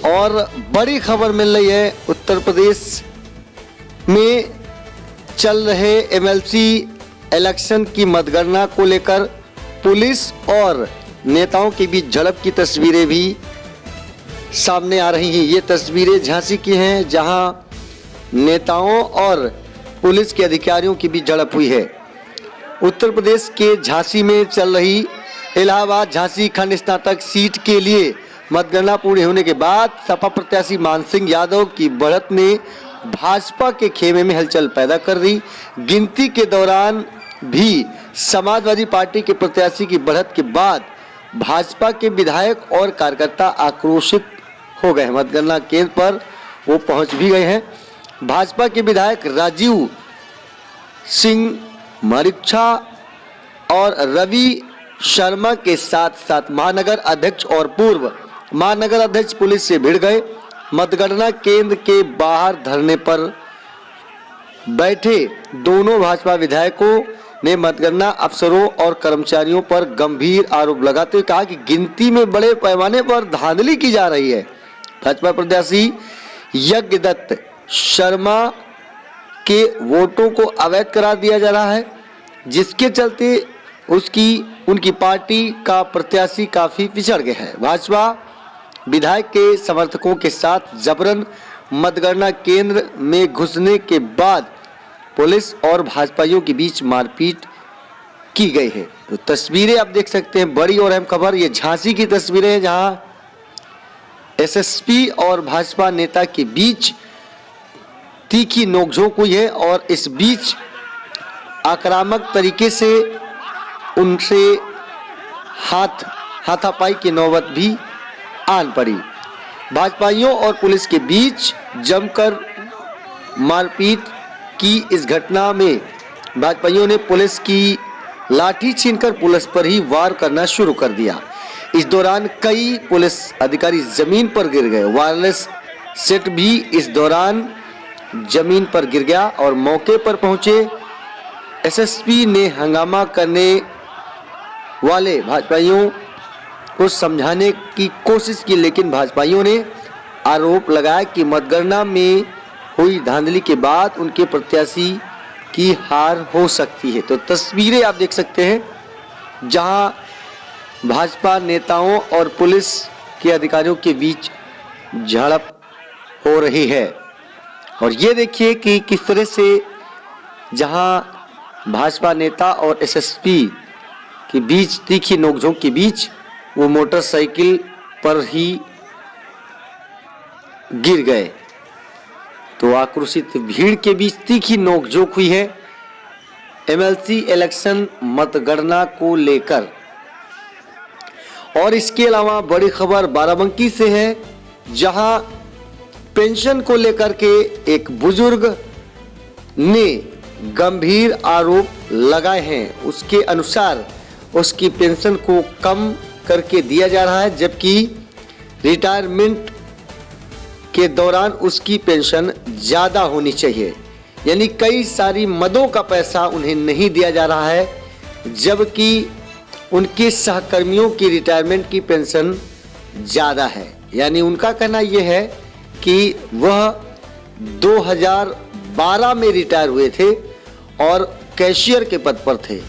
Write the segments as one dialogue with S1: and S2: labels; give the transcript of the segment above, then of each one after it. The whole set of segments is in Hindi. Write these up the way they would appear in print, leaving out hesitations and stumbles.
S1: और बड़ी खबर मिल रही है, उत्तर प्रदेश में चल रहे एमएलसी इलेक्शन की मतगणना को लेकर पुलिस और नेताओं के बीच झड़प की तस्वीरें भी सामने आ रही हैं। ये तस्वीरें झांसी की हैं, जहां नेताओं और पुलिस के अधिकारियों के बीच झड़प हुई है। उत्तर प्रदेश के झांसी में चल रही इलाहाबाद झांसी खंड स्नातक सीट के लिए मतगणना पूरी होने के बाद सपा प्रत्याशी मान सिंह यादव की बढ़त ने भाजपा के खेमे में हलचल पैदा कर दी। गिनती के दौरान भी समाजवादी पार्टी के प्रत्याशी की बढ़त के बाद भाजपा के विधायक और कार्यकर्ता आक्रोशित हो गए। मतगणना केंद्र पर वो पहुंच भी गए हैं। भाजपा के विधायक राजीव सिंह मरिच्छा और रवि शर्मा के साथ साथ महानगर अध्यक्ष और पूर्व महानगर अध्यक्ष पुलिस से भिड़ गए। मतगणना केंद्र के बाहर धरने पर बैठे दोनों भाजपा विधायकों ने मतगणना अफसरों और कर्मचारियों पर गंभीर आरोप लगाते हुए कहा कि गिनती में बड़े पैमाने पर धांधली की जा रही है। भाजपा प्रत्याशी यज्ञदत्त शर्मा के वोटों को अवैध करार दिया जा रहा है, जिसके चलते उनकी पार्टी का प्रत्याशी काफी पिछड़ गया है। भाजपा विधायक के समर्थकों के साथ जबरन मतगणना केंद्र में घुसने के बाद पुलिस और भाजपाइयों के बीच मारपीट की गई है। तो तस्वीरें आप देख सकते हैं, बड़ी और अहम खबर ये झांसी की तस्वीरें हैं, जहां एसएसपी और भाजपा नेता के बीच तीखी नोकझोंक हुई है और इस बीच आक्रामक तरीके से उनसे हाथापाई की नौबत भी आन पड़ी। भाजपाइयों और पुलिस के बीच जमकर मारपीट की इस घटना में भाजपाइयों ने पुलिस की लाठी छीनकर पुलिस पर ही वार करना शुरू कर दिया। इस दौरान कई पुलिस अधिकारी जमीन पर गिर गए। वायरलेस सेट भी इस दौरान जमीन पर गिर गया और मौके पर पहुंचे एसएसपी ने हंगामा करने वाले भाजपाइयों को समझाने की कोशिश की, लेकिन भाजपाइयों ने आरोप लगाया कि मतगणना में हुई धांधली के बाद उनके प्रत्याशी की हार हो सकती है। तो तस्वीरें आप देख सकते हैं, जहां भाजपा नेताओं और पुलिस के अधिकारियों के बीच झड़प हो रही है। और ये देखिए कि किस तरह से जहां भाजपा नेता और एसएसपी के बीच तीखी नोकझोंक के बीच वो मोटरसाइकिल पर ही गिर गए। तो आक्रोशित भीड़ के बीच तीखी नोकझोंक हुई है एमएलसी इलेक्शन मतगणना को लेकर। और इसके अलावा बड़ी खबर बाराबंकी से है, जहां पेंशन को लेकर के एक बुजुर्ग ने गंभीर आरोप लगाए हैं। उसके अनुसार उसकी पेंशन को कम करके दिया जा रहा है, जबकि रिटायरमेंट के दौरान उसकी पेंशन ज़्यादा होनी चाहिए। यानी कई सारी मदों का पैसा उन्हें नहीं दिया जा रहा है, जबकि उनके सहकर्मियों की रिटायरमेंट की पेंशन ज़्यादा है। यानी उनका कहना यह है कि वह 2012 में रिटायर हुए थे और कैशियर के पद पर थे,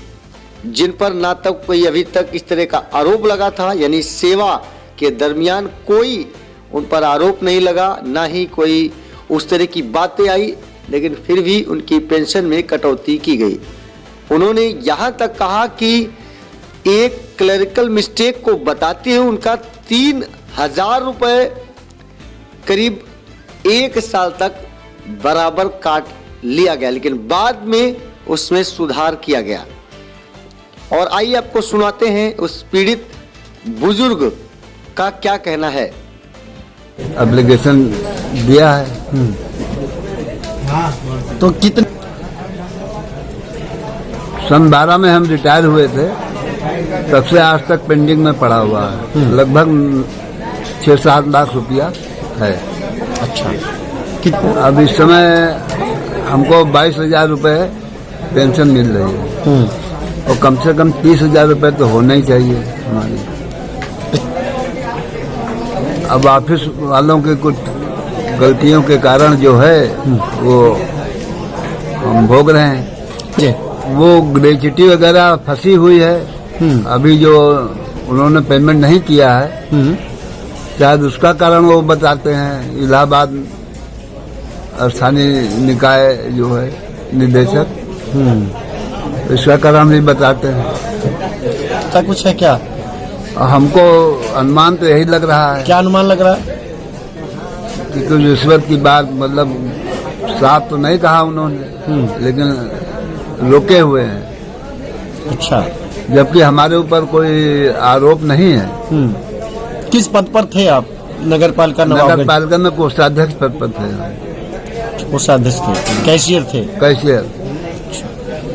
S1: जिन पर ना तक कोई अभी तक इस तरह का आरोप लगा था। यानी सेवा के दरमियान कोई उन पर आरोप नहीं लगा, ना ही कोई उस तरह की बातें आई, लेकिन फिर भी उनकी पेंशन में कटौती की गई। उन्होंने यहाँ तक कहा कि एक क्लरिकल मिस्टेक को बताते हुए उनका 3000 रुपये करीब 1 साल तक बराबर काट लिया गया, लेकिन बाद में उसमें सुधार किया गया। और आइए आपको सुनाते हैं उस पीड़ित बुजुर्ग का क्या कहना है।
S2: एप्लीकेशन दिया है।
S1: तो कितने
S2: सन 12 में हम रिटायर हुए थे, तब से आज तक पेंडिंग में पड़ा हुआ है। लगभग 6-7 लाख रुपया है।
S1: अच्छा,
S2: अब इस समय हमको 22,000 रुपये पेंशन मिल रही है और कम से कम 30,000 रुपये तो होना ही चाहिए हमारी। अब ऑफिस वालों के कुछ गलतियों के कारण जो है वो हम भोग रहे हैं।
S3: जी।
S2: वो ग्रेच्युटी वगैरह फंसी हुई है। अभी जो उन्होंने पेमेंट नहीं किया है, शायद उसका कारण वो बताते हैं। इलाहाबाद स्थानीय निकाय जो है निदेशक, इसका कारण भी बताते हैं।
S3: ऐसा कुछ है क्या?
S2: हमको अनुमान तो यही लग रहा है
S3: क्या अनुमान लग रहा है?
S2: कि कुछ रिश्वत की बात, मतलब साफ तो नहीं कहा उन्होंने, लेकिन रोके हुए हैं।
S3: अच्छा।
S2: जबकि हमारे ऊपर कोई आरोप नहीं है।
S3: किस पद पर थे आप? नगर पालिका
S2: नगर
S3: नवाबगंज
S2: पालिका में कोषाध्यक्ष पद पर थे।
S3: कोषाध्यक्ष थे, कैशियर थे।
S2: कैशियर।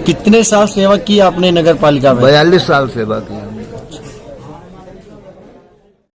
S3: कितने साल सेवा की आपने नगर पालिका में?
S2: 42 साल सेवा की।